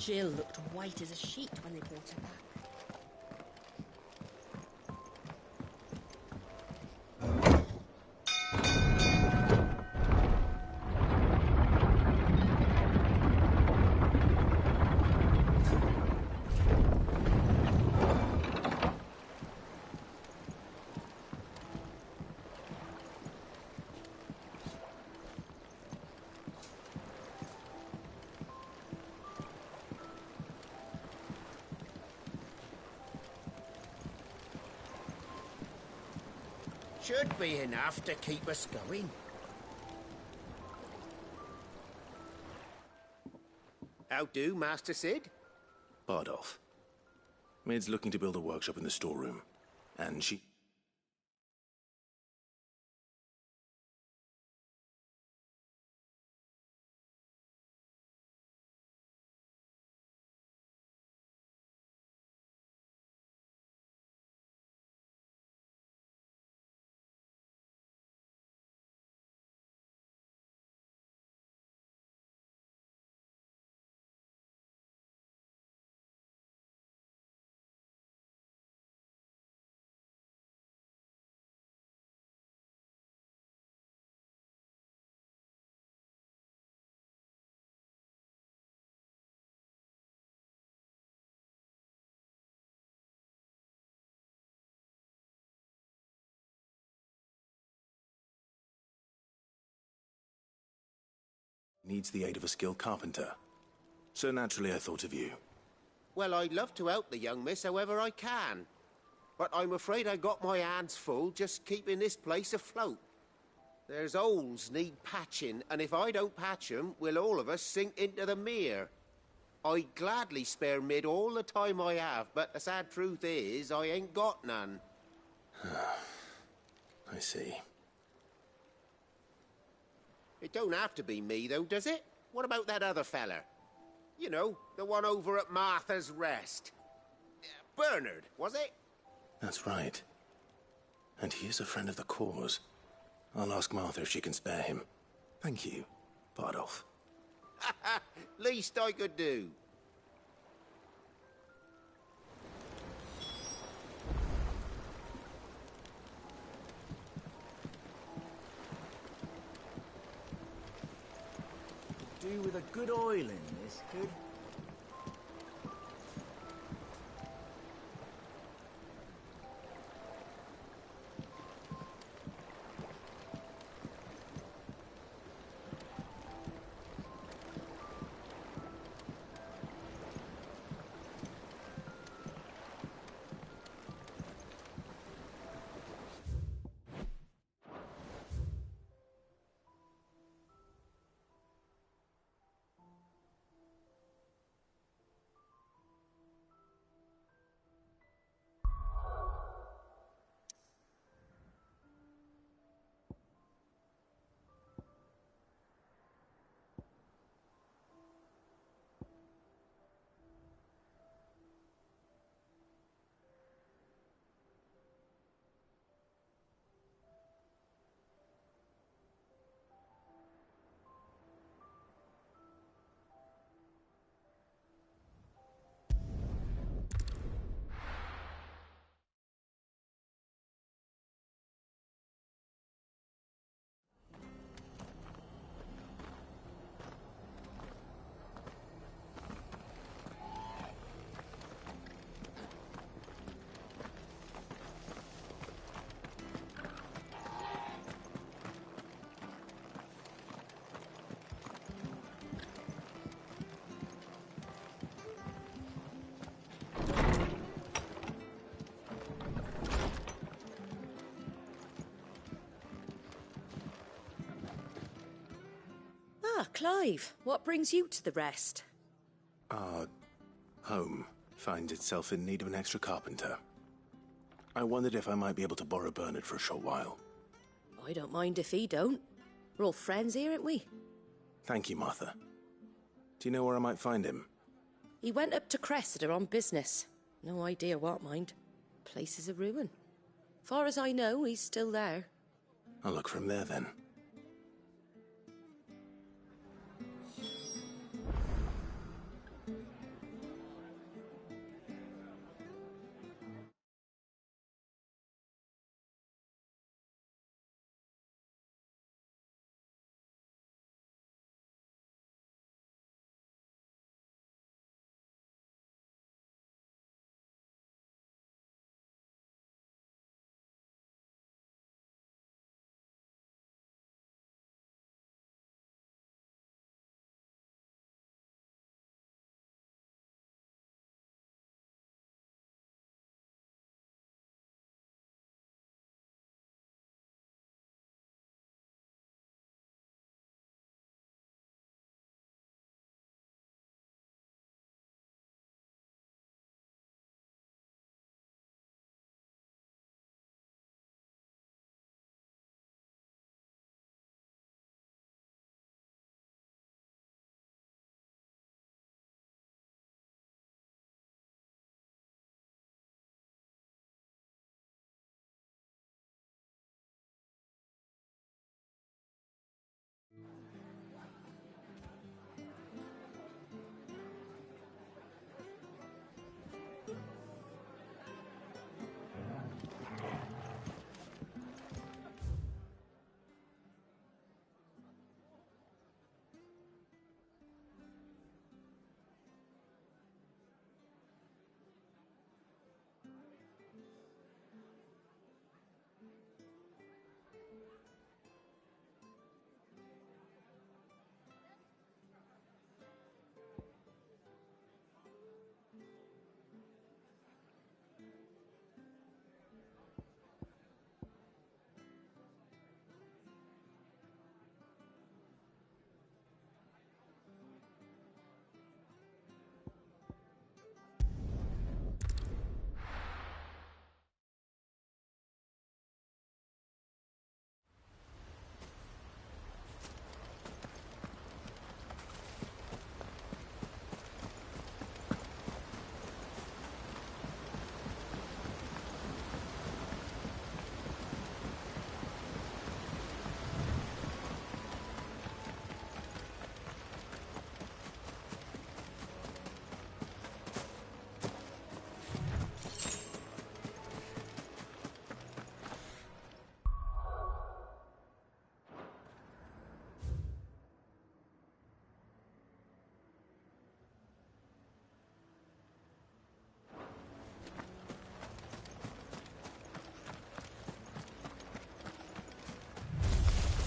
Jill looked white as a sheet when they brought her back. Should be enough to keep us going. How do, Master Sid? Bardolph. Maid's looking to build a workshop in the storeroom, and she... needs the aid of a skilled carpenter. So naturally I thought of you. Well, I'd love to help the young miss however I can. But I'm afraid I got my hands full just keeping this place afloat. There's holes need patching, and if I don't patch 'em, we'll all of us sink into the mere. I'd gladly spare Mid all the time I have, but the sad truth is, I ain't got none. I see. It don't have to be me, though, does it? What about that other fella? You know, the one over at Martha's Rest. Bernard, was it? That's right. And he is a friend of the cause. I'll ask Martha if she can spare him. Thank you, Bardolph. Least I could do. Do with a good oil in this, could? Ah, Clive, what brings you to the Rest? Our home finds itself in need of an extra carpenter. I wondered if I might be able to borrow Bernard for a short while. I don't mind if he don't. We're all friends here, aren't we? Thank you, Martha. Do you know where I might find him? He went up to Cressida on business. No idea what, mind. Place is a ruin. Far as I know, he's still there. I'll look for him there, then.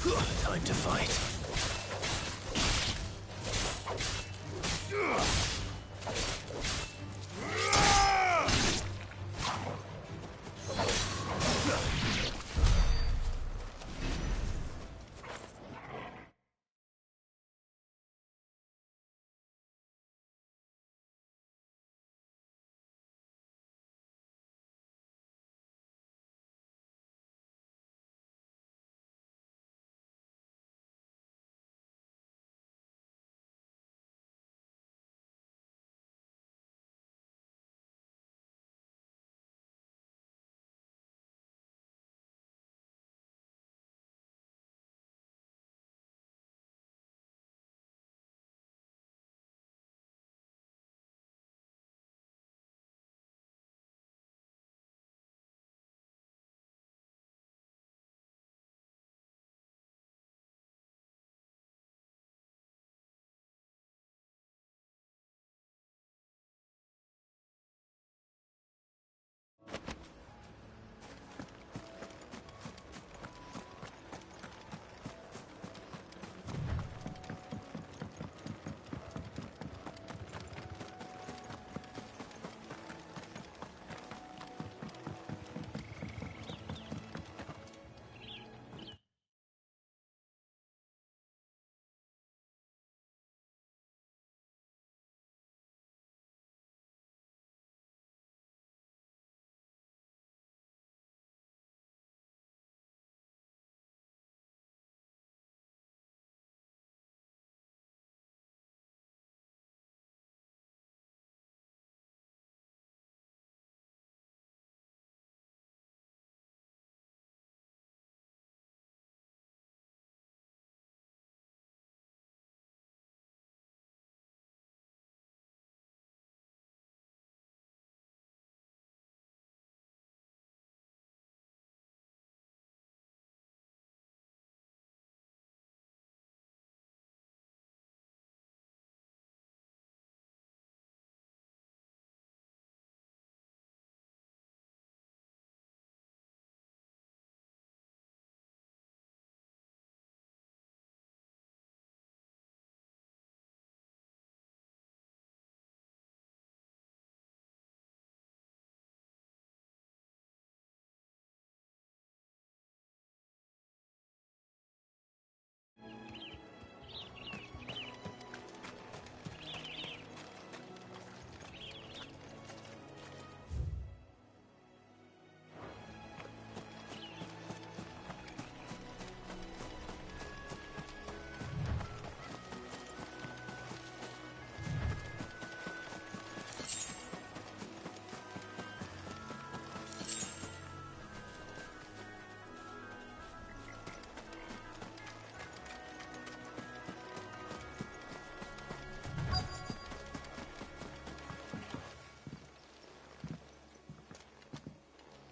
Time to fight.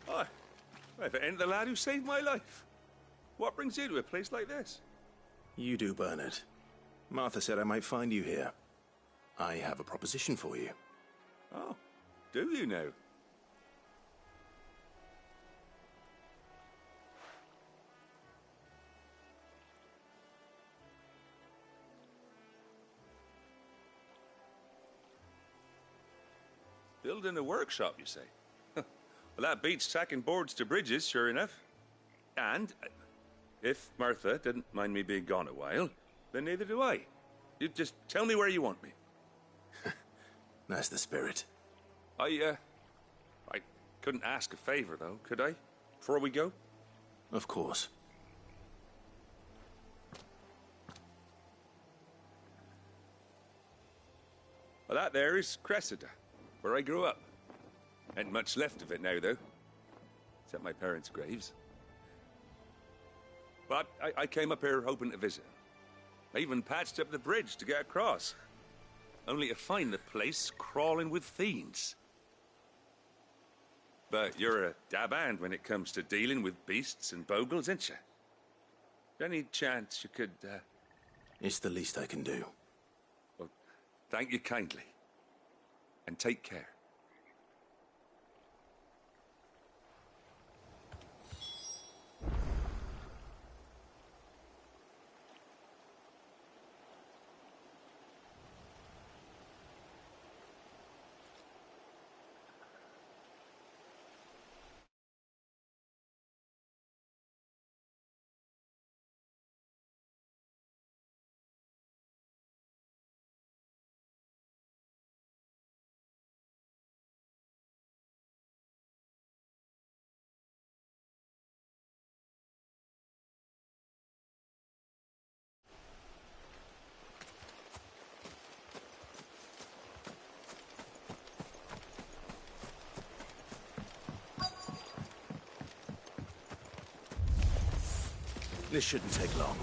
Hi. If it ain't the lad who saved my life. What brings you to a place like this? You do, Bernard. Martha said I might find you here. I have a proposition for you. Oh, do you now? Building a workshop, you say? Well, that beats tacking boards to bridges, sure enough. And if Martha didn't mind me being gone a while, then neither do I. You just tell me where you want me. That's the spirit. I couldn't ask a favor, though, could I? Before we go? Of course. Well, that there is Cressida, where I grew up. Ain't much left of it now, though. Except my parents' graves. But I came up here hoping to visit. I even patched up the bridge to get across. Only to find the place crawling with fiends. But you're a dab hand when it comes to dealing with beasts and bogles, ain't you? Any chance you could, It's the least I can do. Well, thank you kindly. And take care. This shouldn't take long.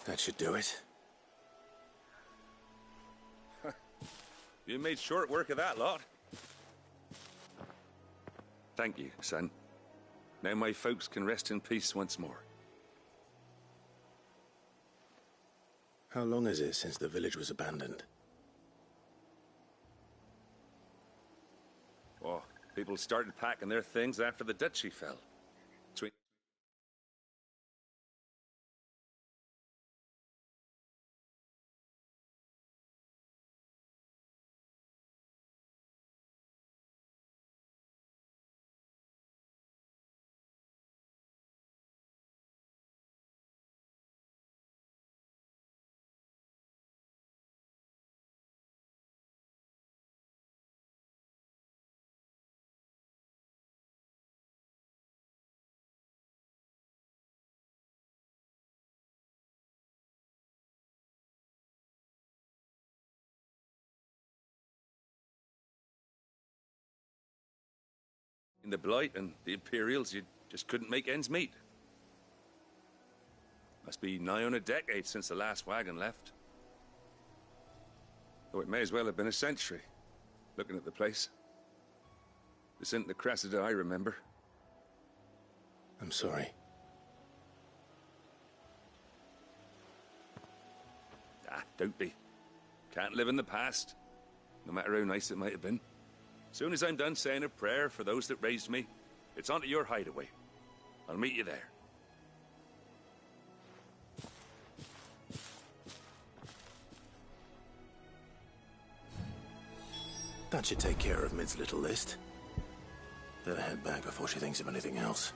That should do it. You made short work of that lot. Thank you, son. Now my folks can rest in peace once more. How long is it since the village was abandoned? Oh, people started packing their things after the duchy fell. In the Blight and the Imperials, you just couldn't make ends meet. Must be nigh on a decade since the last wagon left. Though it may as well have been a century, looking at the place. This isn't the Cressida I remember. I'm sorry. Ah, don't be. Can't live in the past, no matter how nice it might have been. Soon as I'm done saying a prayer for those that raised me, it's on to your hideaway. I'll meet you there. That should take care of Mid's little list. Better head back before she thinks of anything else.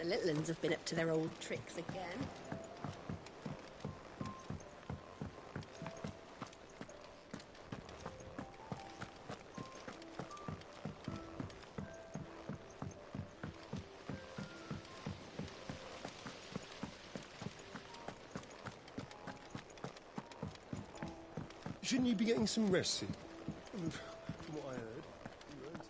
The little uns have been up to their old tricks again. Shouldn't you be getting some rest soon? From what I heard, you earned it.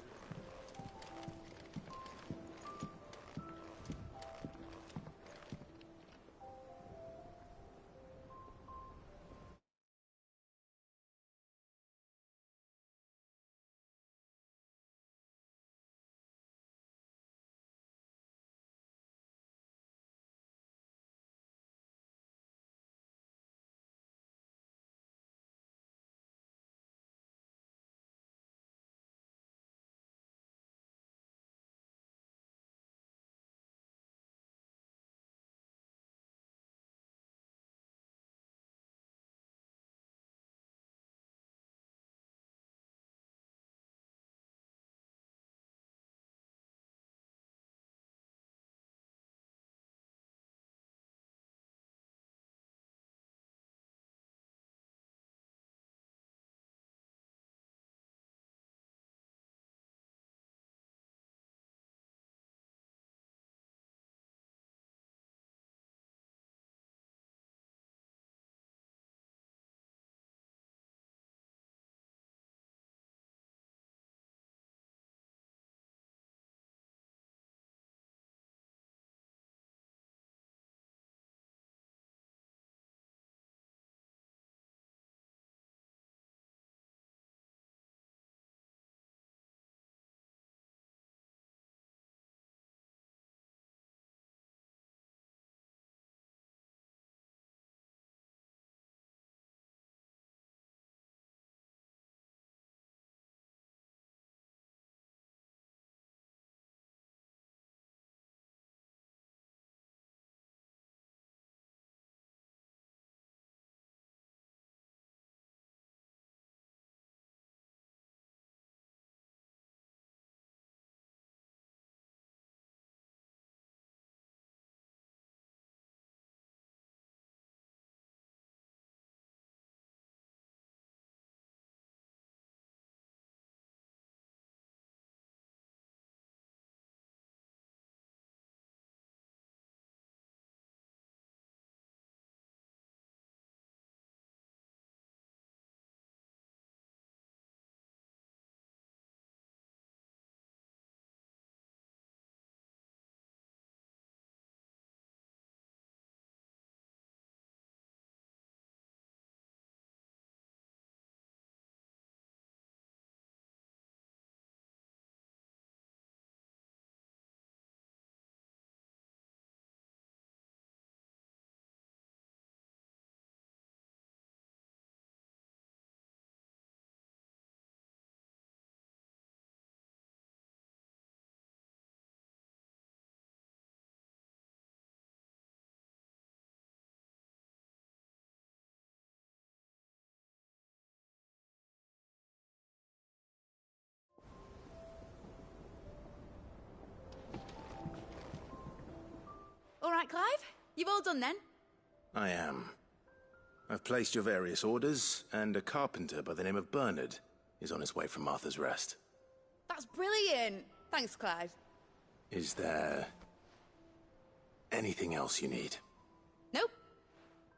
All right, Clive? You've all done then? I am. I've placed your various orders, and a carpenter by the name of Bernard is on his way from Martha's Rest. That's brilliant. Thanks, Clive. Is there anything else you need? Nope.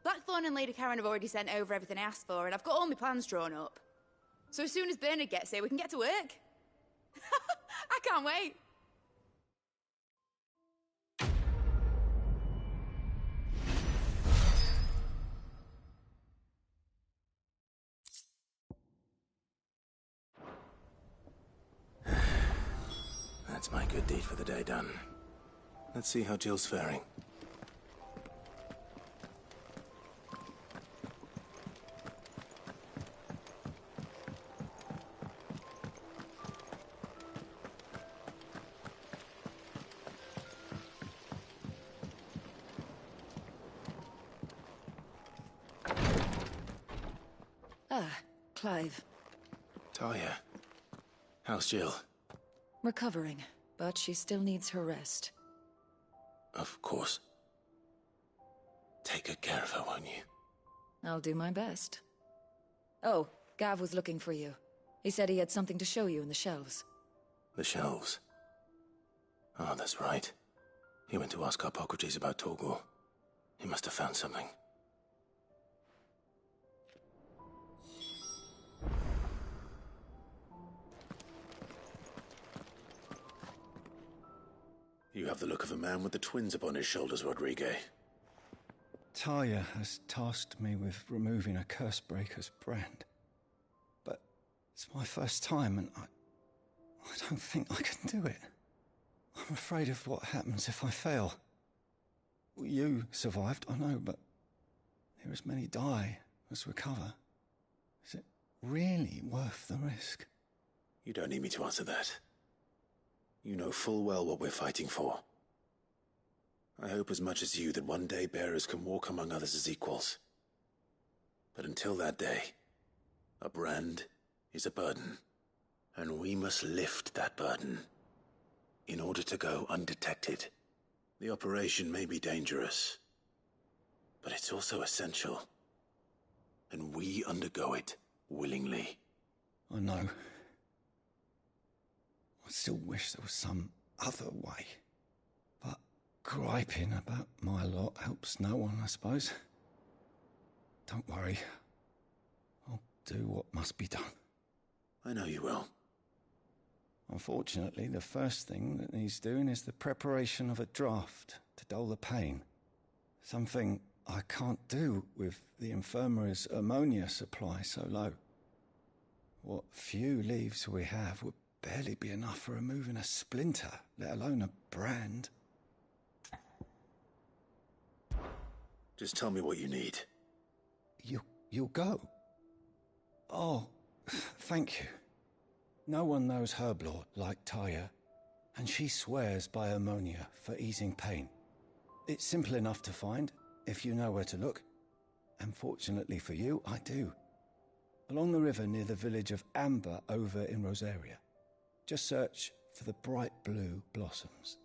Blackthorn and Lady Karen have already sent over everything I asked for, and I've got all my plans drawn up. So as soon as Bernard gets here, we can get to work. I can't wait. That's my good deed for the day done. Let's see how Jill's faring. Ah, Clive. Talia, how's Jill? Recovering, but she still needs her rest. Of course. Take good care of her, won't you? I'll do my best. Oh, Gav was looking for you. He said he had something to show you in the shelves. The shelves. Oh, that's right. He went to ask Harpocrates about Torgor. He must have found something. You have the look of a man with the twins upon his shoulders, Rodrigue. Talia has tasked me with removing a Cursebreaker's brand. But it's my first time, and I don't think I can do it. I'm afraid of what happens if I fail. You survived, I know, but here as many die as recover. Is it really worth the risk? You don't need me to answer that. You know full well what we're fighting for. I hope as much as you that one day bearers can walk among others as equals. But until that day, a brand is a burden, and we must lift that burden in order to go undetected. The operation may be dangerous, but it's also essential, and we undergo it willingly. I know. I still wish there was some other way. But griping about my lot helps no one, I suppose. Don't worry. I'll do what must be done. I know you will. Unfortunately, the first thing that needs doing is the preparation of a draft to dull the pain. Something I can't do with the infirmary's ammonia supply so low. What few leaves we have would barely be enough for removing a splinter, let alone a brand. Just tell me what you need. You'll go? Oh, thank you. No one knows Herblord like Taya, and she swears by ammonia for easing pain. It's simple enough to find, if you know where to look. And fortunately for you, I do. Along the river near the village of Amber over in Rosaria. Just search for the bright blue blossoms.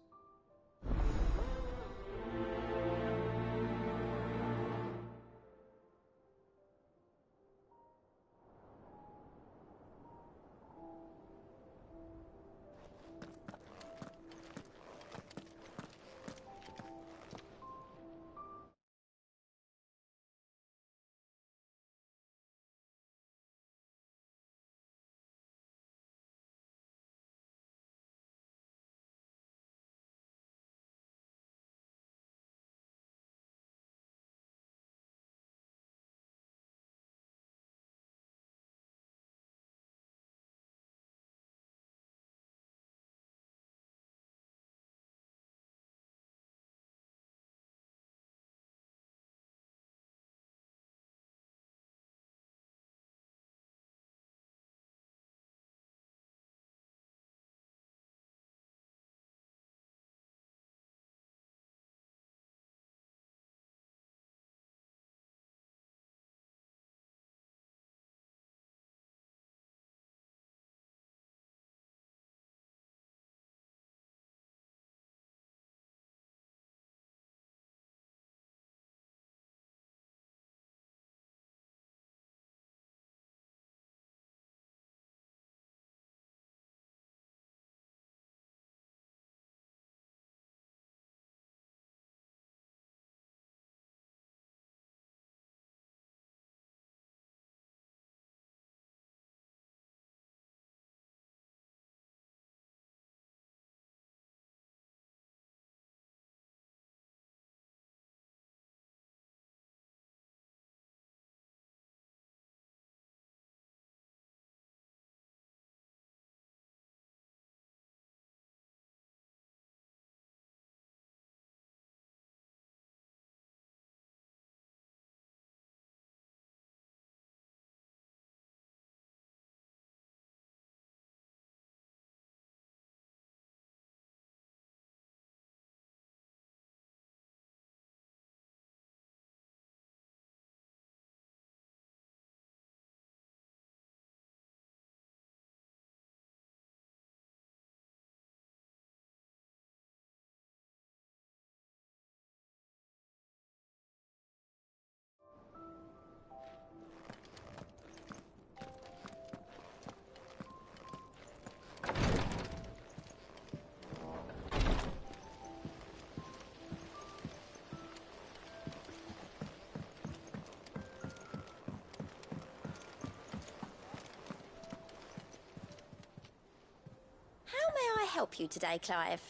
help you today, Clive?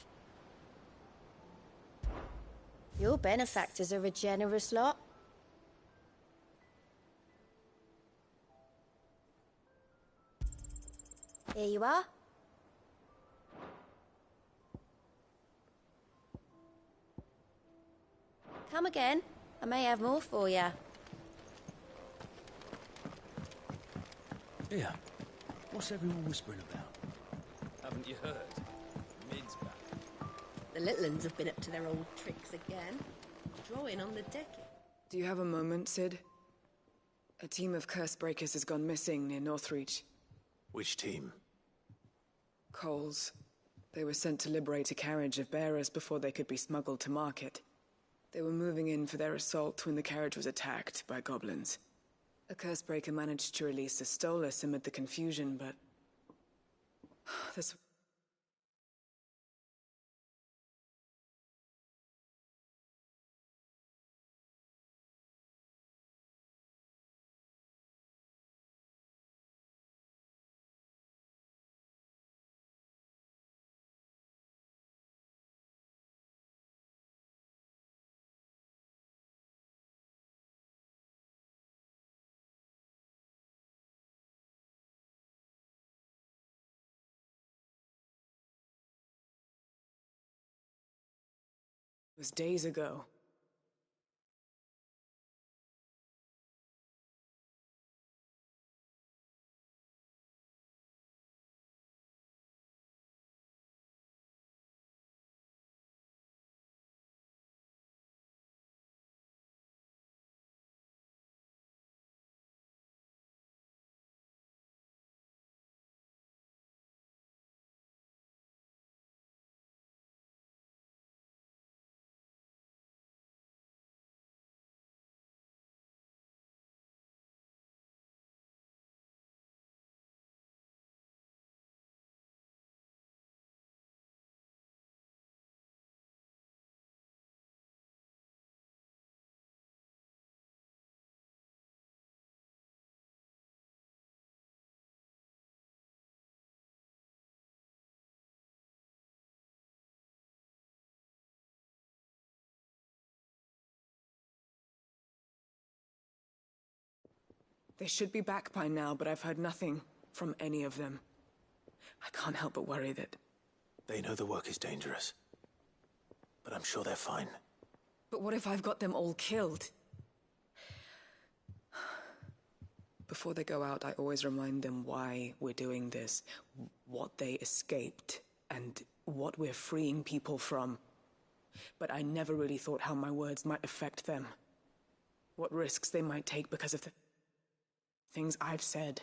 Your benefactors are a generous lot. Here you are. Come again. I may have more for you. Here. What's everyone whispering about? Haven't you heard? Mid's back. The little uns have been up to their old tricks again. Drawing on the deck. Do you have a moment, Sid? A team of curse breakers has gone missing near Northreach. Which team? Coles. They were sent to liberate a carriage of bearers before they could be smuggled to market. They were moving in for their assault when the carriage was attacked by goblins. A cursebreaker managed to release a Stolus amid the confusion, but... this... It was days ago. They should be back by now, but I've heard nothing from any of them. I can't help but worry that... They know the work is dangerous. But I'm sure they're fine. But what if I've got them all killed? Before they go out, I always remind them why we're doing this, what they escaped, and what we're freeing people from. But I never really thought how my words might affect them. What risks they might take because of the things I've said.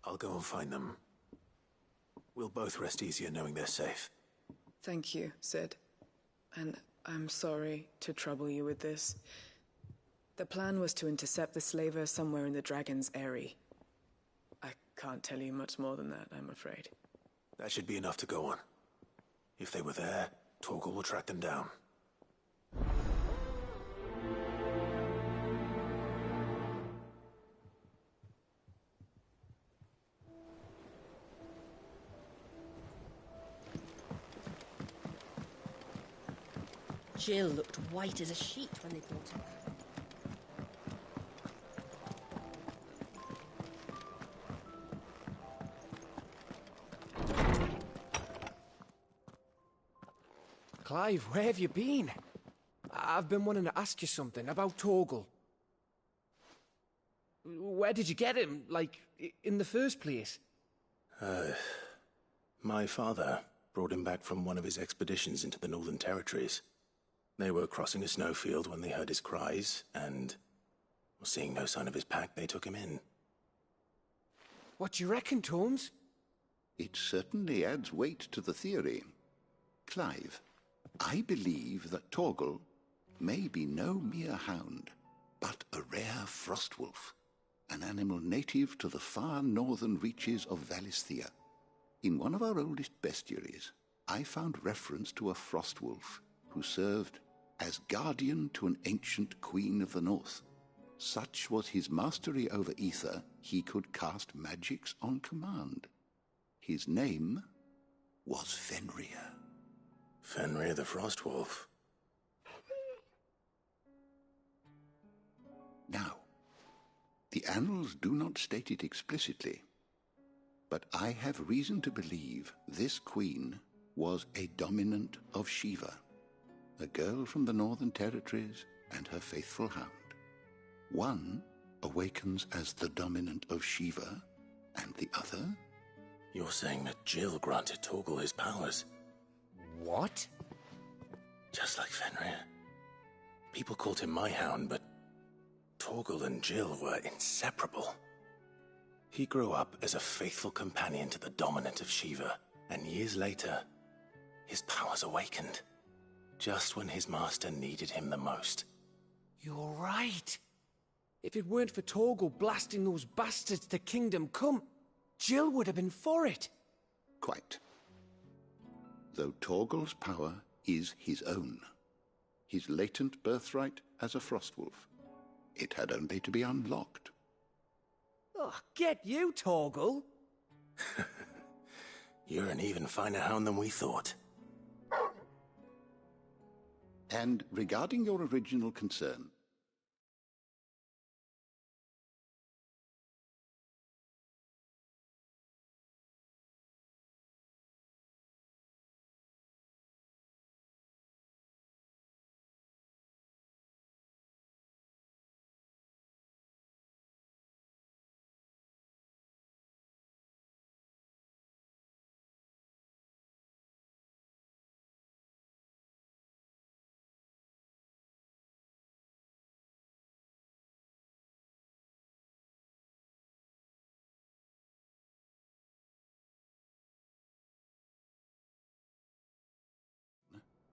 I'll go and find them. We'll both rest easier knowing they're safe. Thank you, Sid. And I'm sorry to trouble you with this. The plan was to intercept the slaver somewhere in the Dragon's Eyrie. I can't tell you much more than that, I'm afraid. That should be enough to go on. If they were there, Torgal will track them down. Jill looked white as a sheet when they brought her. Clive, where have you been? I've been wanting to ask you something about Torgal. Where did you get him, like, in the first place? My father brought him back from one of his expeditions into the Northern Territories. They were crossing a snowfield when they heard his cries, and, seeing no sign of his pack, they took him in. What do you reckon, Tomes? It certainly adds weight to the theory. Clive, I believe that Torgal may be no mere hound, but a rare frostwolf, an animal native to the far northern reaches of Valisthea. In one of our oldest bestiaries, I found reference to a frostwolf who served as guardian to an ancient queen of the north. Such was his mastery over ether, he could cast magics on command. His name was Fenrir. Fenrir the Frostwolf. Now, the annals do not state it explicitly, but I have reason to believe this queen was a dominant of Shiva, a girl from the Northern Territories and her faithful hound. One awakens as the dominant of Shiva, and the other? You're saying that Jill granted Torgal his powers? What? Just like Fenrir. People called him my hound, but Torgal and Jill were inseparable. He grew up as a faithful companion to the dominant of Shiva, and years later, his powers awakened, just when his master needed him the most. You're right. If it weren't for Torgal blasting those bastards to Kingdom Come, Jill would have been for it. Quite. Though Torgal's power is his own, his latent birthright as a Frostwolf, it had only to be unlocked. Oh, get you, Torgal! You're an even finer hound than we thought. And regarding your original concern,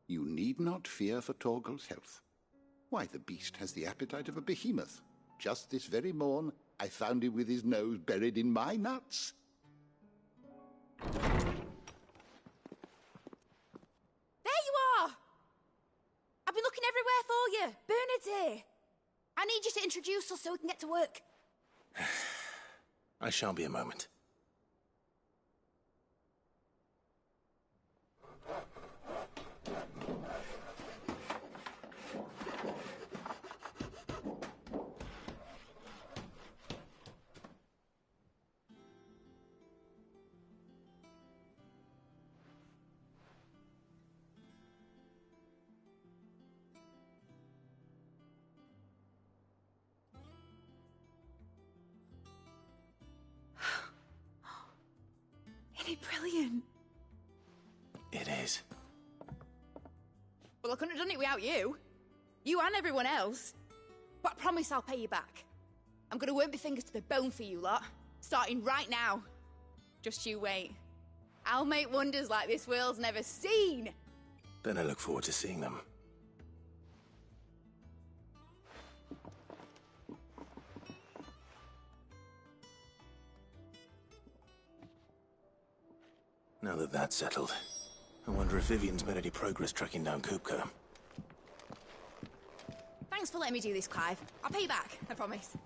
you need not fear for Torgal's health. Why, the beast has the appetite of a behemoth. Just this very morn, I found him with his nose buried in my nuts. There you are! I've been looking everywhere for you. Bernard's here. I need you to introduce us so we can get to work. I shan't be a moment. Isn't it brilliant? It is. Well, I couldn't have done it without you. You and everyone else. But I promise I'll pay you back. I'm gonna work my fingers to the bone for you lot. Starting right now. Just you wait. I'll make wonders like this world's never seen. Then I look forward to seeing them. Now that that's settled, I wonder if Vivian's made any progress tracking down Kupka. Thanks for letting me do this, Clive. I'll pay you back, I promise.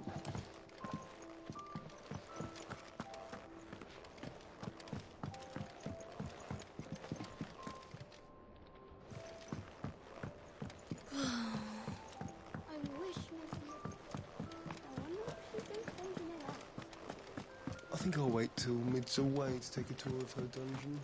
I think I'll wait till Mid's away to take a tour of her dungeon.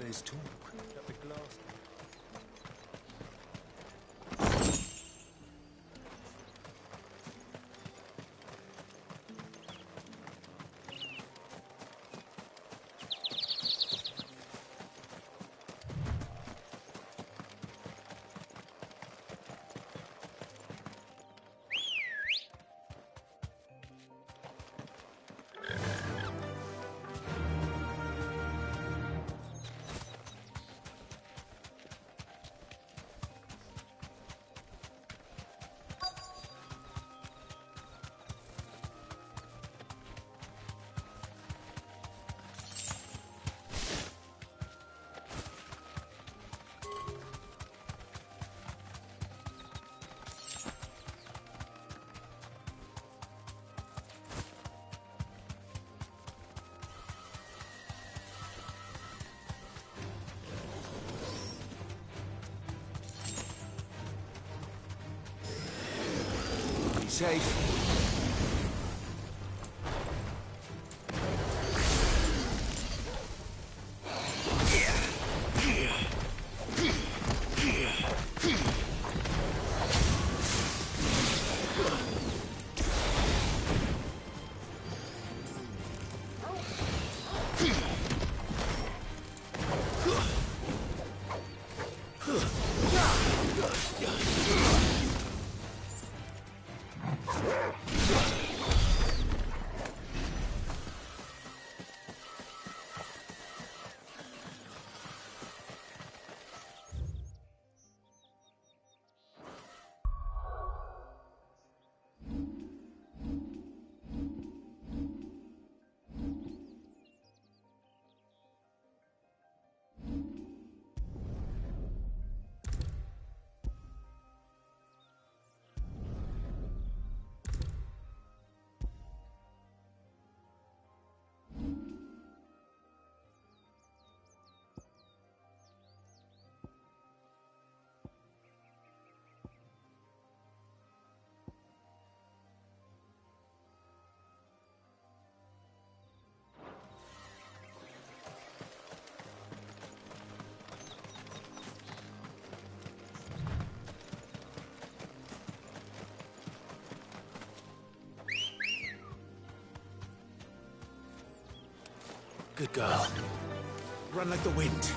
There's talk at the glass. Safe. Good girl. Run like the wind.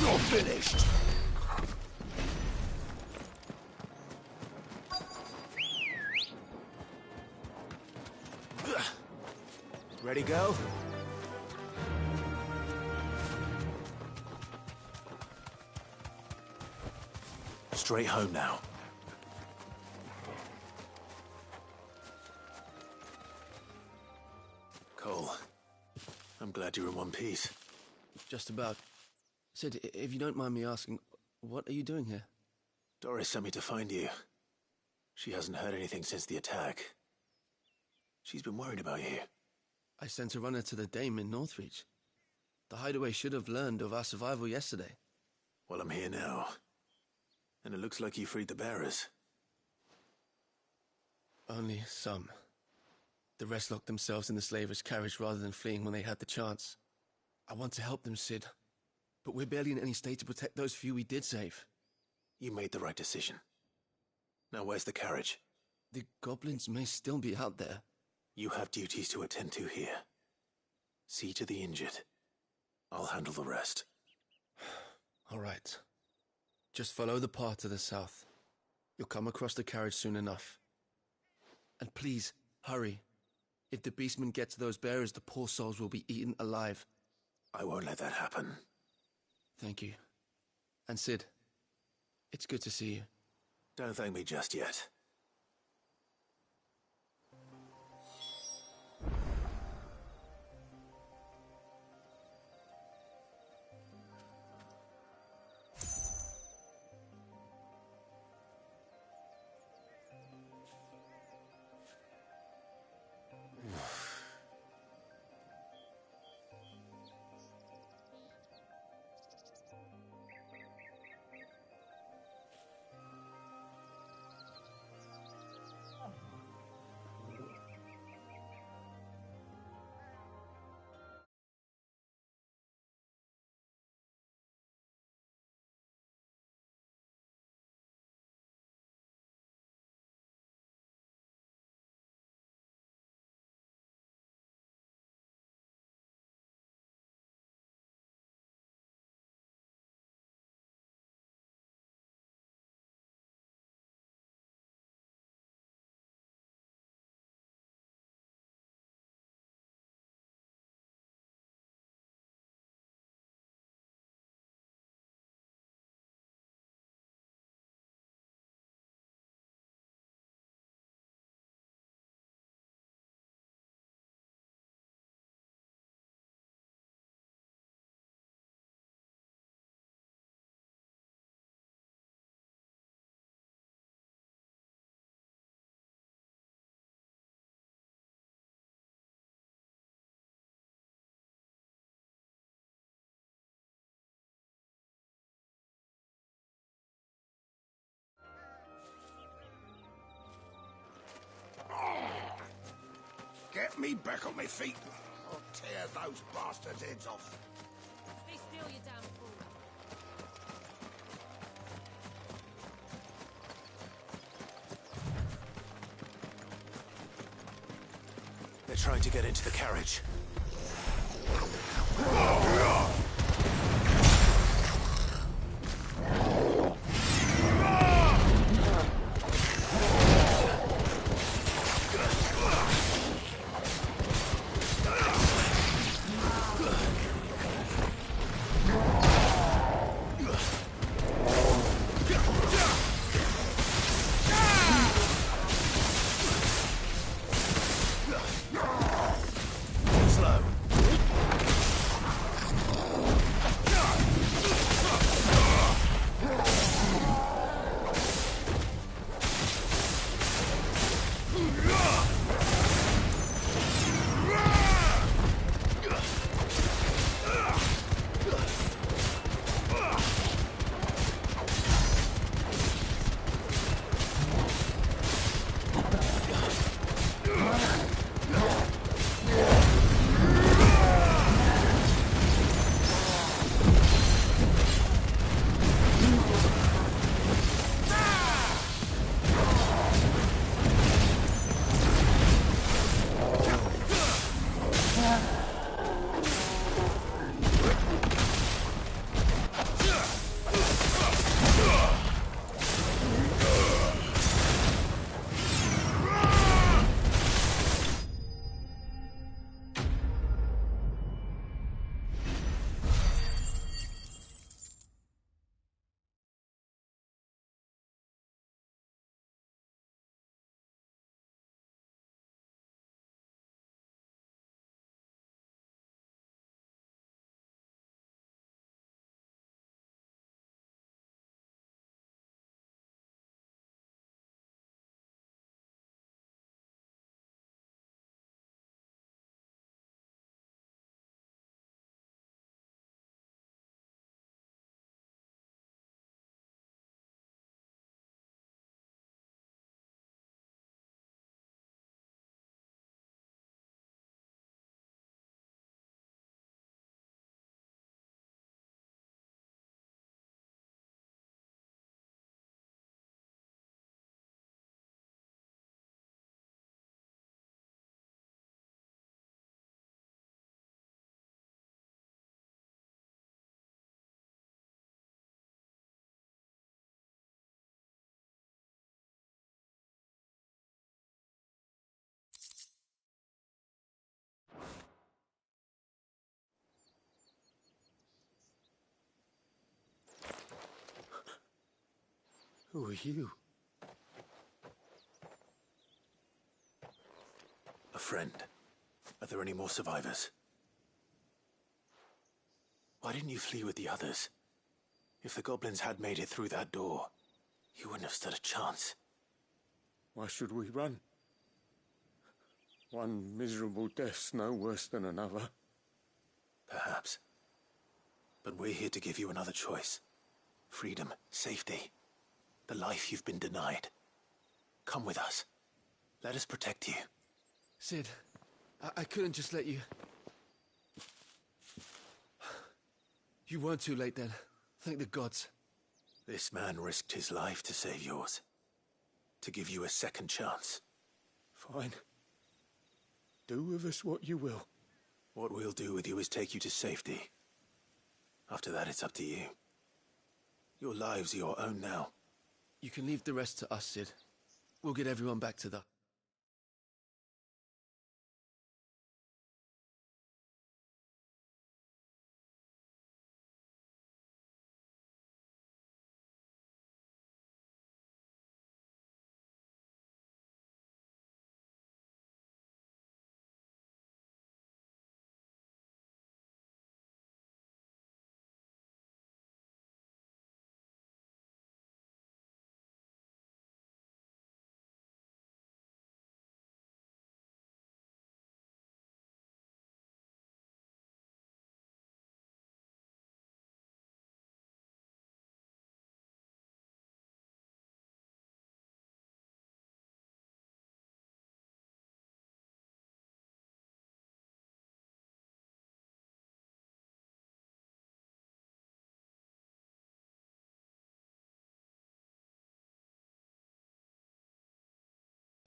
You're finished. Ready, go? Straight home now. Cole, I'm glad you're in one piece. Just about. Sid, if you don't mind me asking, what are you doing here? Doris sent me to find you. She hasn't heard anything since the attack. She's been worried about you. I sent a runner to the Dame in Northreach. The hideaway should have learned of our survival yesterday. Well, I'm here now. And it looks like you freed the bearers. Only some. The rest locked themselves in the slaver's carriage rather than fleeing when they had the chance. I want to help them, Sid. But we're barely in any state to protect those few we did save. You made the right decision. Now where's the carriage? The goblins may still be out there. You have duties to attend to here. See to the injured. I'll handle the rest. All right. Just follow the path to the south. You'll come across the carriage soon enough. And please, hurry. If the beastmen get to those bearers, the poor souls will be eaten alive. I won't let that happen. Thank you. And Sid, it's good to see you. Don't thank me just yet. get me back on my feet. I'll tear those bastards' heads off. Stay still, you damn fool. They're trying to get into the carriage. Who are you? A friend. Are there any more survivors? Why didn't you flee with the others? If the goblins had made it through that door, you wouldn't have stood a chance. Why should we run? One miserable death's no worse than another. Perhaps. But we're here to give you another choice. Freedom, safety, the life you've been denied. Come with us. Let us protect you. Sid, I couldn't just let you... You weren't too late then. Thank the gods. This man risked his life to save yours. To give you a second chance. Fine. Do with us what you will. What we'll do with you is take you to safety. After that, it's up to you. Your lives are your own now. You can leave the rest to us, Sid. We'll get everyone back to the...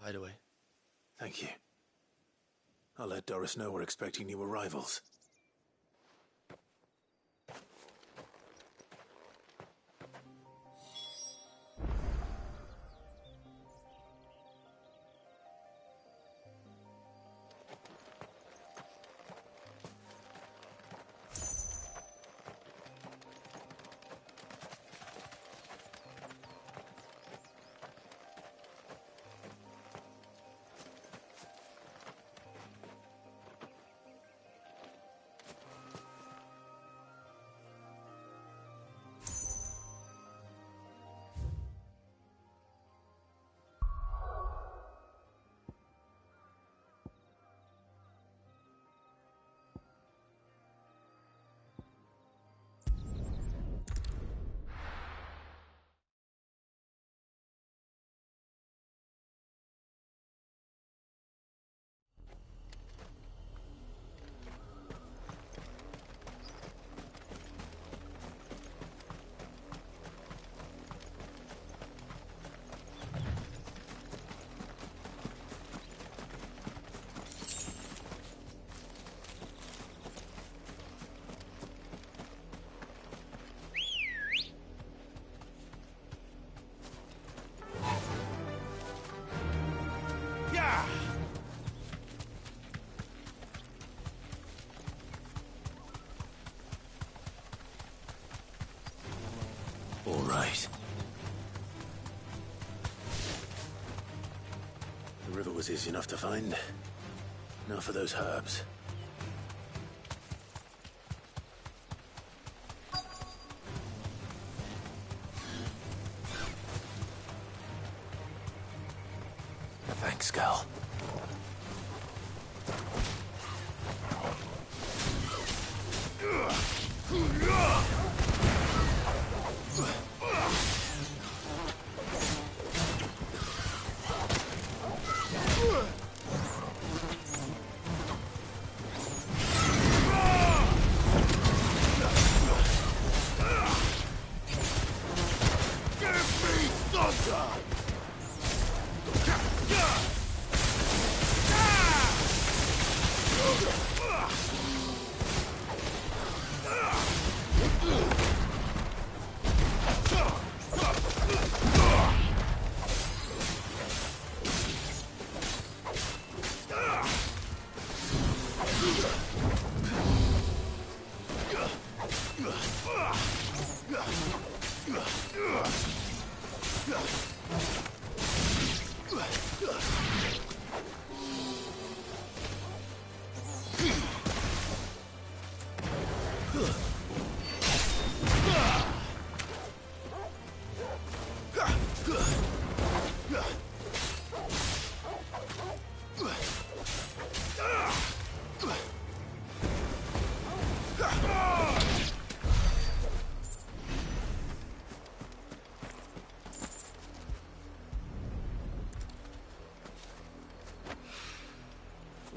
hideaway. Thank you. I'll let Doris know we're expecting new arrivals. All right. The river was easy enough to find. Now for those herbs. Thanks, Gal.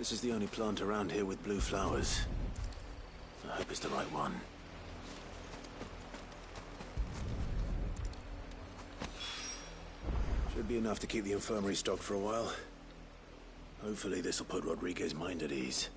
This is the only plant around here with blue flowers. I hope it's the right one. Should be enough to keep the infirmary stocked for a while. Hopefully this will put Rodriguez's mind at ease.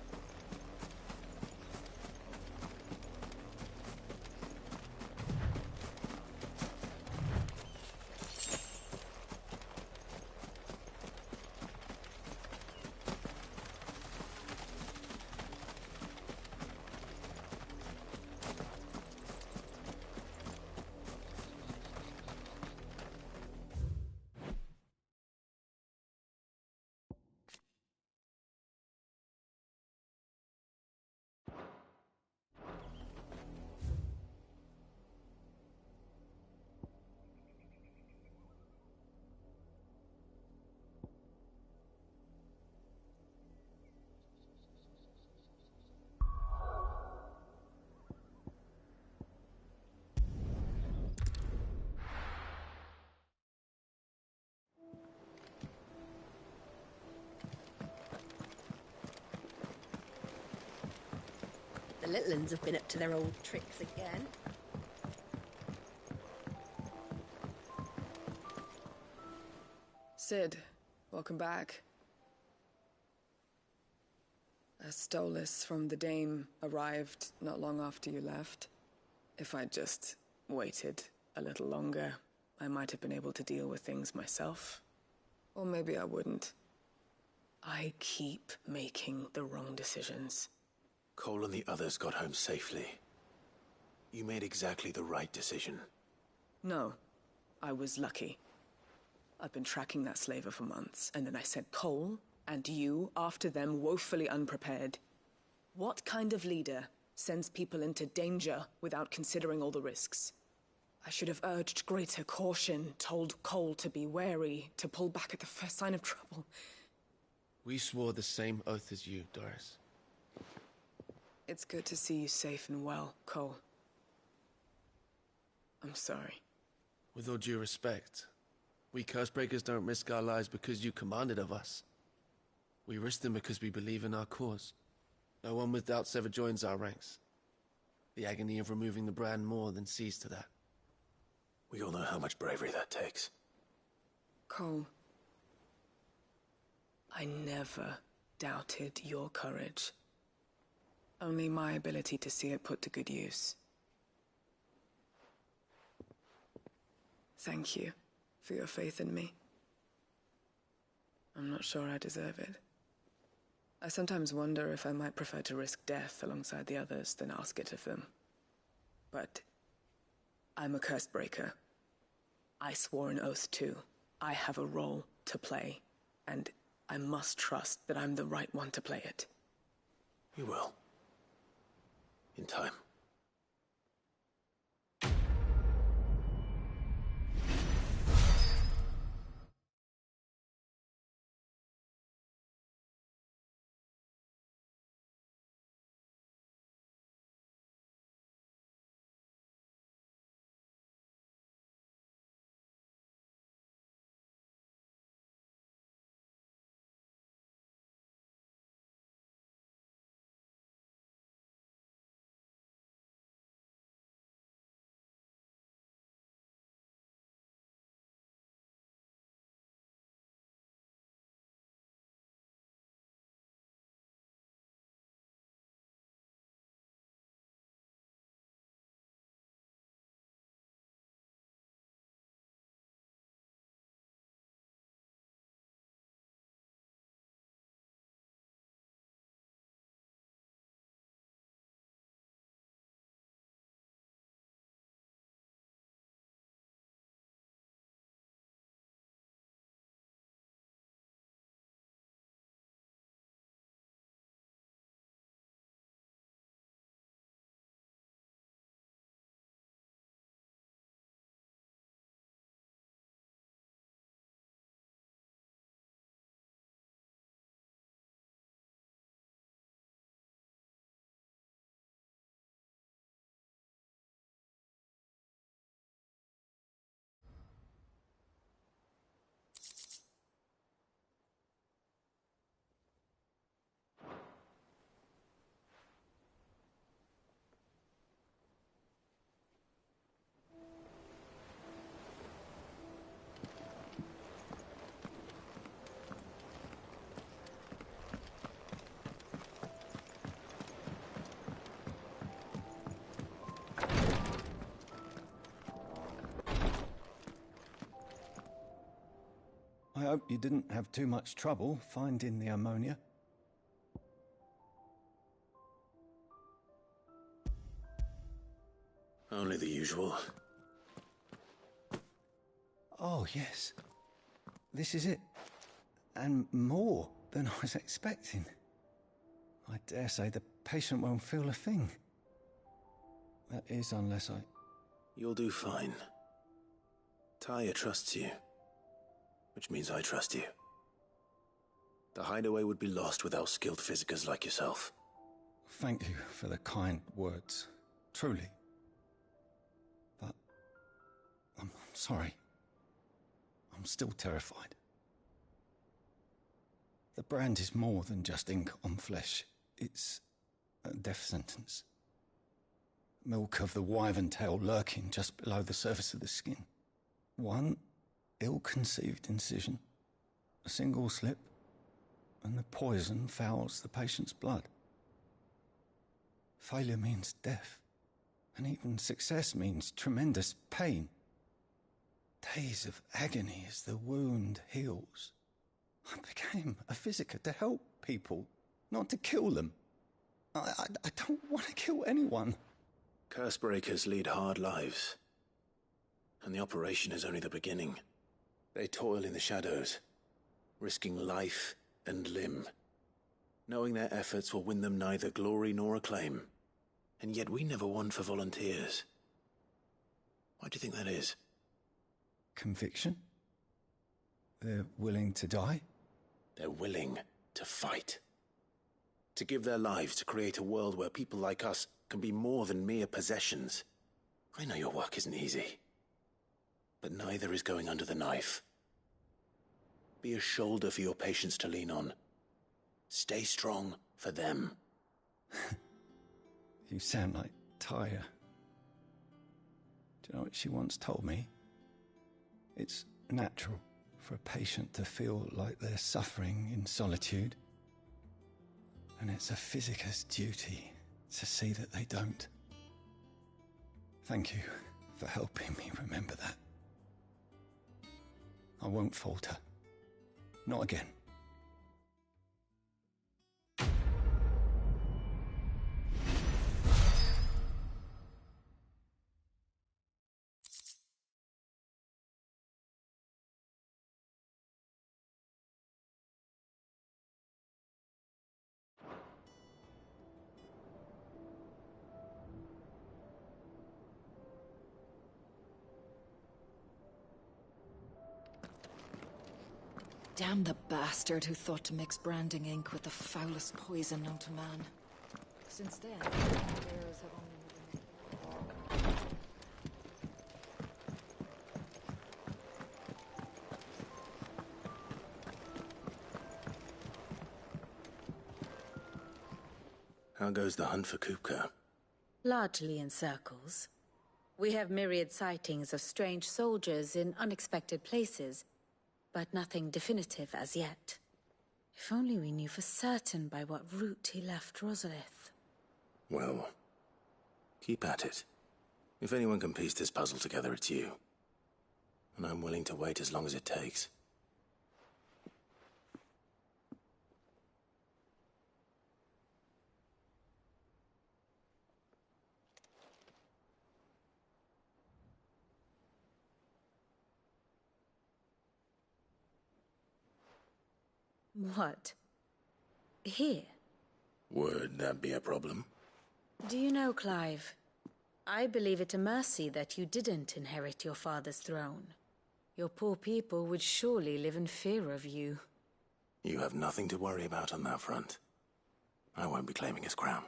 The little uns have been up to their old tricks again. Sid, Welcome back. A Stolas from the Dame arrived not long after you left. If I'd just waited a little longer, I might have been able to deal with things myself. Or maybe I wouldn't. I keep making the wrong decisions. Cole and the others got home safely. You made exactly the right decision. No, I was lucky. I've been tracking that slaver for months, and then I sent Cole and you after them woefully unprepared. What kind of leader sends people into danger without considering all the risks? I should have urged greater caution, told Cole to be wary, to pull back at the first sign of trouble. We swore the same oath as you, Doris. It's good to see you safe and well, Cole. I'm sorry. With all due respect, we Cursebreakers don't risk our lives because you commanded of us. We risk them because we believe in our cause. No one with doubts ever joins our ranks. The agony of removing the brand more than sees to that. We all know how much bravery that takes. Cole, I never doubted your courage. Only my ability to see it put to good use. Thank you for your faith in me. I'm not sure I deserve it. I sometimes wonder if I might prefer to risk death alongside the others than ask it of them. But I'm a Cursebreaker. I swore an oath too. I have a role to play, and I must trust that I'm the right one to play it. You will. In time. I hope you didn't have too much trouble finding the ammonia. Only the usual. Oh, yes. This is it. And more than I was expecting. I dare say the patient won't feel a thing. That is, unless I... You'll do fine. Tyre trusts you. Which means I trust you. The hideaway would be lost without skilled physicers like yourself. Thank you for the kind words. Truly. But... I'm sorry. I'm still terrified. The brand is more than just ink on flesh. It's a death sentence. Milk of the wyvern tail lurking just below the surface of the skin. One ill-conceived incision, A single slip, and the poison fouls the patient's blood. Failure means death, and even success means tremendous pain. Days of agony as the wound heals. I became a visitor to help people, not to kill them. I don't want to kill anyone. Cursebreakers lead hard lives, and the operation is only the beginning. They toil in the shadows, risking life and limb, knowing their efforts will win them neither glory nor acclaim. And yet we never won for volunteers. Why do you think that is? Conviction? They're willing to die? They're willing to fight. To give their lives to create a world where people like us can be more than mere possessions. I know your work isn't easy, but neither is going under the knife. Be a shoulder for your patients to lean on. Stay strong for them. You sound like Tyre. Do you know what she once told me? It's natural for a patient to feel like they're suffering in solitude. And it's a physicist's duty to see that they don't. Thank you for helping me remember that. I won't falter. Not again. Damn the bastard who thought to mix branding ink with the foulest poison known to man. Since then, bearers have only never made... How goes the hunt for Kupka? Largely in circles. We have myriad sightings of strange soldiers in unexpected places, but nothing definitive as yet. If only we knew for certain by what route he left Rosalith. Well, keep at it. If anyone can piece this puzzle together, it's you. And I'm willing to wait as long as it takes. What? Here? Would that be a problem? Do you know, Clive? I believe it a mercy that you didn't inherit your father's throne. Your poor people would surely live in fear of you. You have nothing to worry about on that front. I won't be claiming his crown.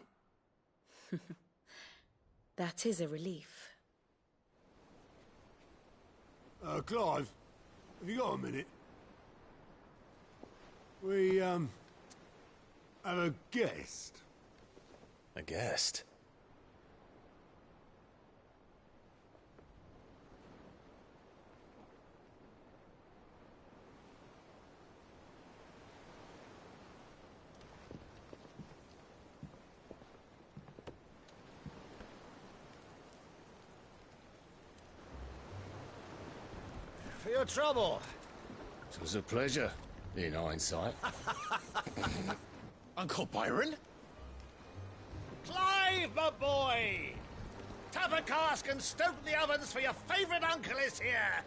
That is a relief. Clive, have you got a minute? We, have a guest. A guest? For your trouble. It was a pleasure, in hindsight. Uncle Byron? Clive, my boy! Tap a cask and stoke the ovens, for your favourite uncle is here!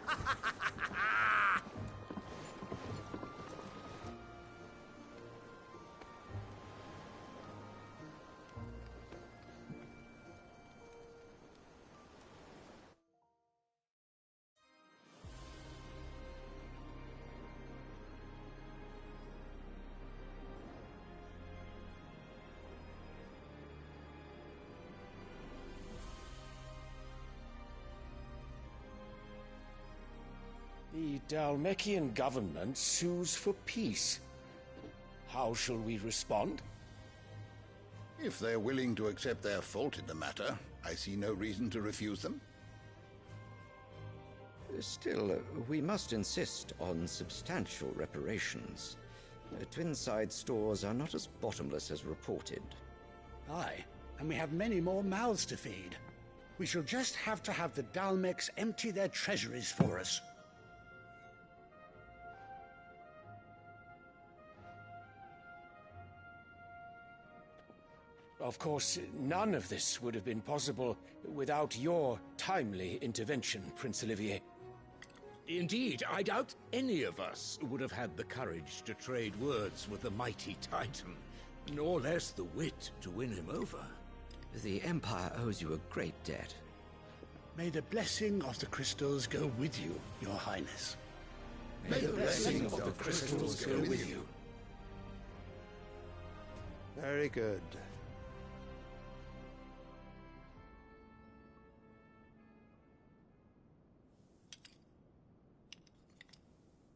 The Dalmekian government sues for peace. How shall we respond? If they're willing to accept their fault in the matter, I see no reason to refuse them. Still, we must insist on substantial reparations. Twinside stores are not as bottomless as reported. Aye, and we have many more mouths to feed. We shall just have to have the Dalmecs empty their treasuries for us. Of course, none of this would have been possible without your timely intervention, Prince Olivier. Indeed, I doubt any of us would have had the courage to trade words with the mighty Titan, nor less the wit to win him over. The Empire owes you a great debt. May the blessing of the crystals go with you, Your Highness. May the blessing of the crystals go with you. Very good.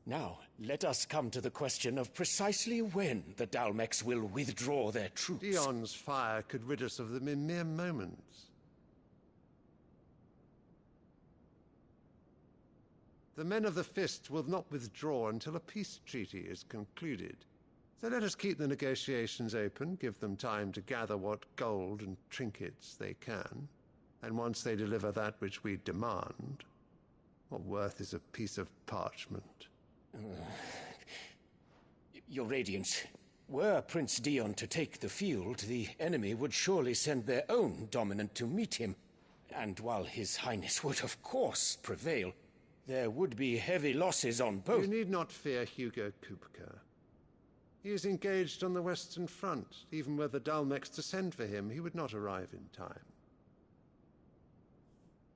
Now, let us come to the question of precisely when the Dalmecs will withdraw their troops. Dion's fire could rid us of them in mere moments. The men of the Fist will not withdraw until a peace treaty is concluded. So let us keep the negotiations open, give them time to gather what gold and trinkets they can, and once they deliver that which we demand, what worth is a piece of parchment? Your Radiance, were Prince Dion to take the field, the enemy would surely send their own dominant to meet him. And while His Highness would of course prevail, there would be heavy losses on both. You need not fear Hugo Kupka. He is engaged on the Western Front. Even were the Dalmecs to send for him, he would not arrive in time.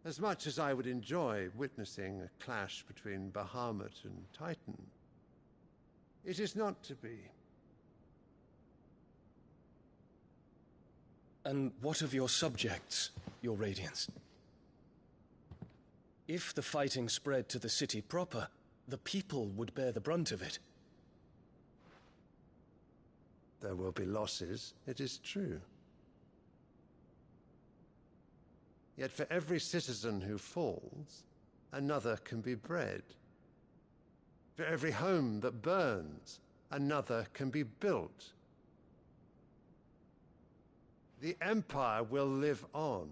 As much as I would enjoy witnessing a clash between Bahamut and Titan, it is not to be. And what of your subjects, Your Radiance? If the fighting spread to the city proper, the people would bear the brunt of it. There will be losses, it is true. Yet for every citizen who falls, another can be bred. For every home that burns, another can be built. The Empire will live on.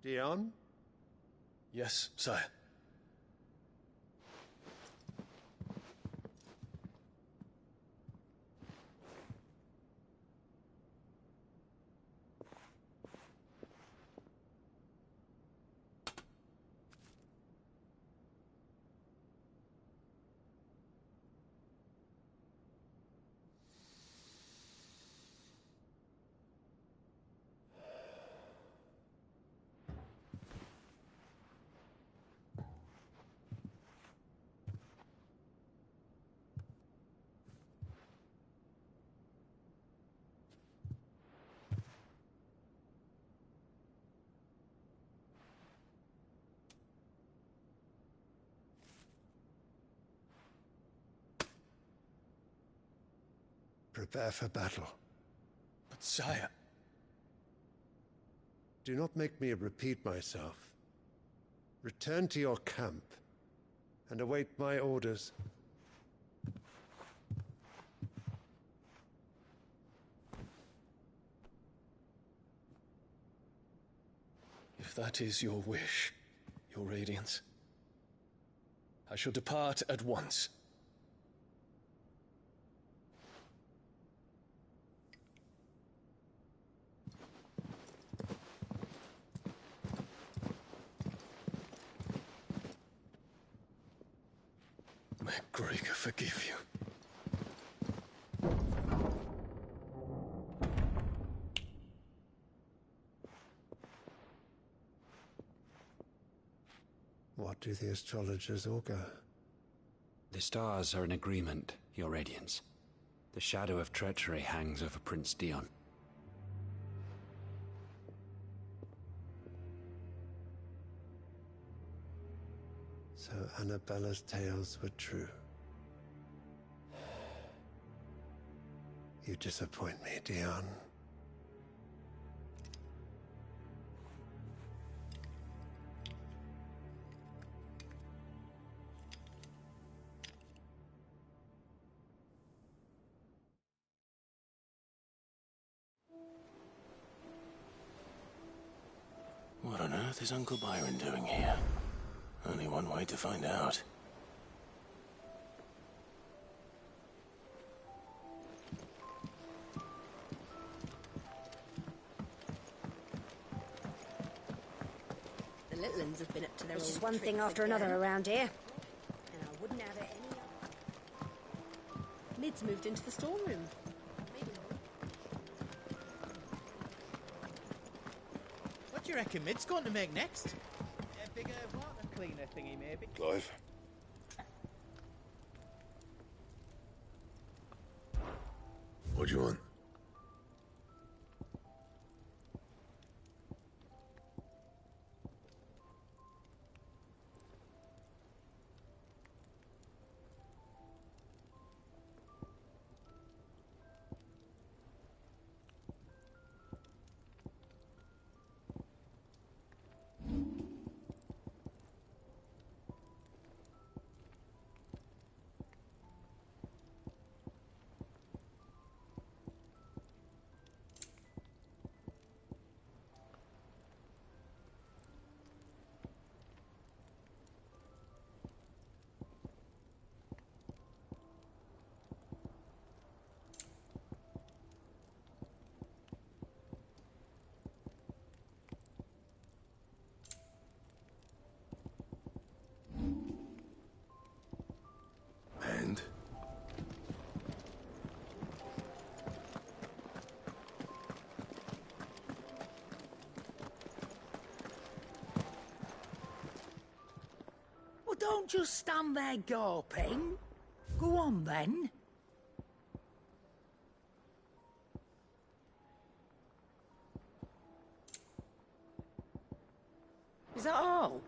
Dion? Yes, sire. Prepare for battle. But sire... Do not make me repeat myself. Return to your camp and await my orders. If that is your wish, Your Radiance, I shall depart at once. May Gregor forgive you. What do the astrologers augur? The stars are in agreement, Your Radiance. The shadow of treachery hangs over Prince Dion. So Annabella's tales were true. You disappoint me, Dion. earth is Uncle Byron doing here? Only one way to find out. The little ones have been up to their It's old just one thing tricks after again. another around here. And I wouldn't have it any other. Mid's moved into the storeroom. Maybe What do you reckon Mid's going to make next? A bigger water cleaner thingy, maybe? Clive? What do you want? And? Well, don't just stand there gawping. Go on, then. Is that all?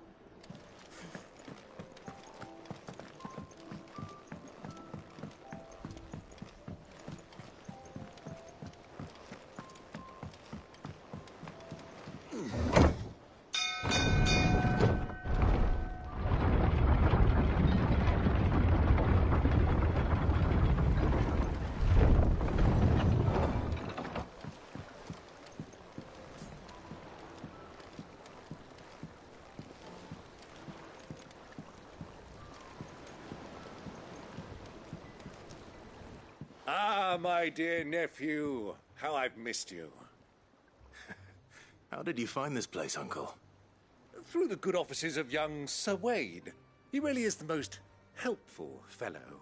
Ah, my dear nephew, how I've missed you. How did you find this place, Uncle? Through the good offices of young Sir Wade. He really is the most helpful fellow.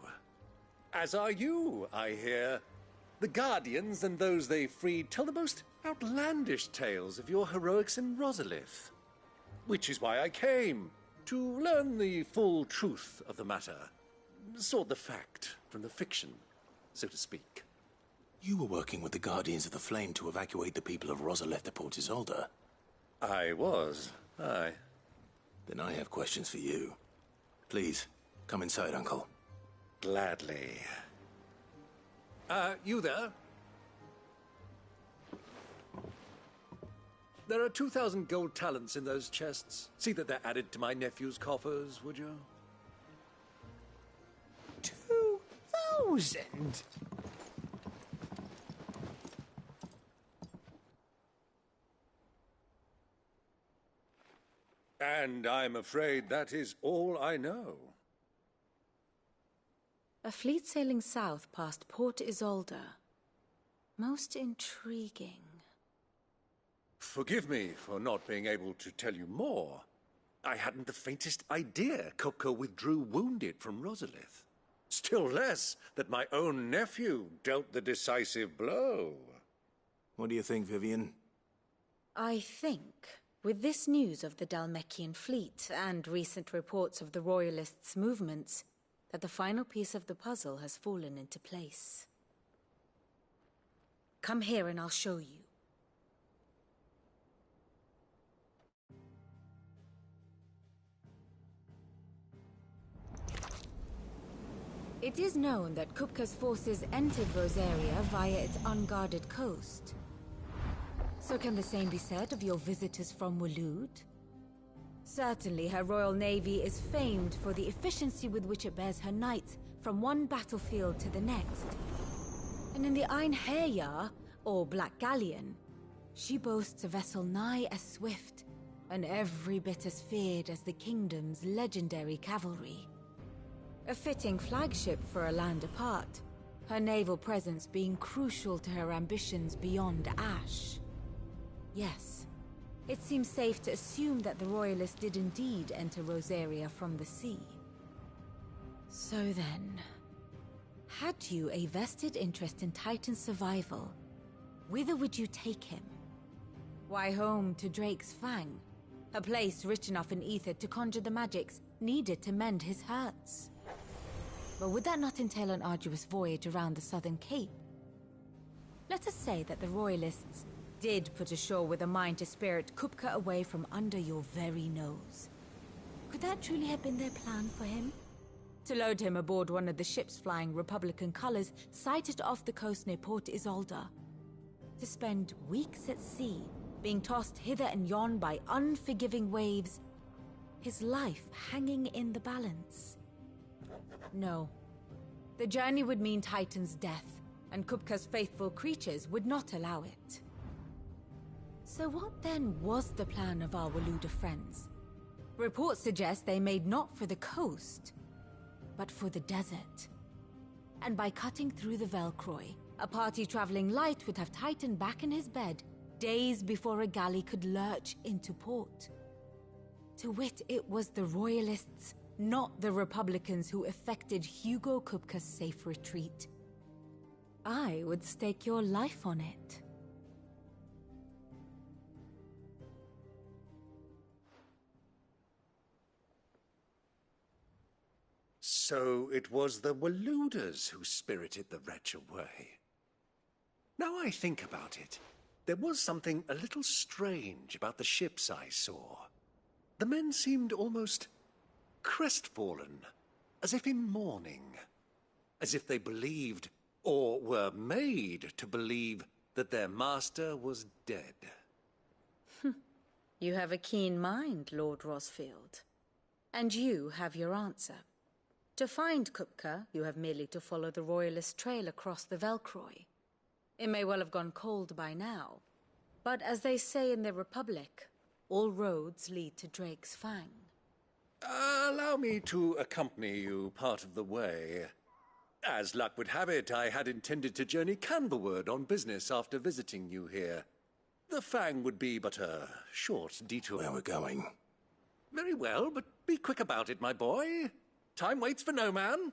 As are you, I hear. The Guardians and those they freed tell the most outlandish tales of your heroics in Rosalith. Which is why I came, to learn the full truth of the matter. Sort the fact from the fiction, so to speak. You were working with the Guardians of the Flame to evacuate the people of Rosalith to Port Isolde. I was, aye. Then I have questions for you. Please, come inside, Uncle. Gladly. You there? There are 2,000 gold talents in those chests. See that they're added to my nephew's coffers, would you? 2,000? And I'm afraid that is all I know. A fleet sailing south past Port Isolde. Most intriguing. Forgive me for not being able to tell you more. I hadn't the faintest idea Kopko withdrew wounded from Rosalith. Still less that my own nephew dealt the decisive blow. What do you think, Vivian? I think, with this news of the Dhalmekian fleet and recent reports of the Royalists' movements, that the final piece of the puzzle has fallen into place. Come here and I'll show you. It is known that Kupka's forces entered Rosaria via its unguarded coast. So can the same be said of your visitors from Waloed? Certainly her Royal Navy is famed for the efficiency with which it bears her knights from one battlefield to the next. And in the Einherjar, or Black Galleon, she boasts a vessel nigh as swift and every bit as feared as the kingdom's legendary cavalry. A fitting flagship for a land apart, her naval presence being crucial to her ambitions beyond Ash. Yes, it seems safe to assume that the Royalists did indeed enter Rosaria from the sea. So then, had you a vested interest in Titan's survival, whither would you take him? Why, home to Drake's Fang, a place rich enough in ether to conjure the magics needed to mend his hurts. But would that not entail an arduous voyage around the southern cape? Let us say that the Royalists did put ashore with a mind to spirit Kupka away from under your very nose. Could that truly have been their plan for him? To load him aboard one of the ships flying Republican colors sighted off the coast near Port Isolde. To spend weeks at sea, being tossed hither and yon by unforgiving waves, his life hanging in the balance. No. The journey would mean Titan's death, and Kupka's faithful creatures would not allow it. So what then was the plan of our Waluda friends? Reports suggest they made not for the coast, but for the desert. And by cutting through the Velcroy, a party traveling light would have Titan back in his bed days before a galley could lurch into port. To wit, it was the Royalists, not the Republicans, who effected Hugo Kupka's safe retreat. I would stake your life on it. So it was the Waludas who spirited the wretch away. Now I think about it, there was something a little strange about the ships I saw. The men seemed almost crestfallen, as if in mourning, as if they believed, or were made to believe, that their master was dead. You have a keen mind, Lord Rosfield. And you have your answer. To find Kupka, you have merely to follow the Royalist trail across the Velcroy. It may well have gone cold by now, but as they say in the Republic, all roads lead to Drake's Fang. Allow me to accompany you part of the way. As luck would have it, I had intended to journey Canberward on business after visiting you here. The Fang would be but a short detour. Where we're going? Very well, but be quick about it, my boy. Time waits for no man.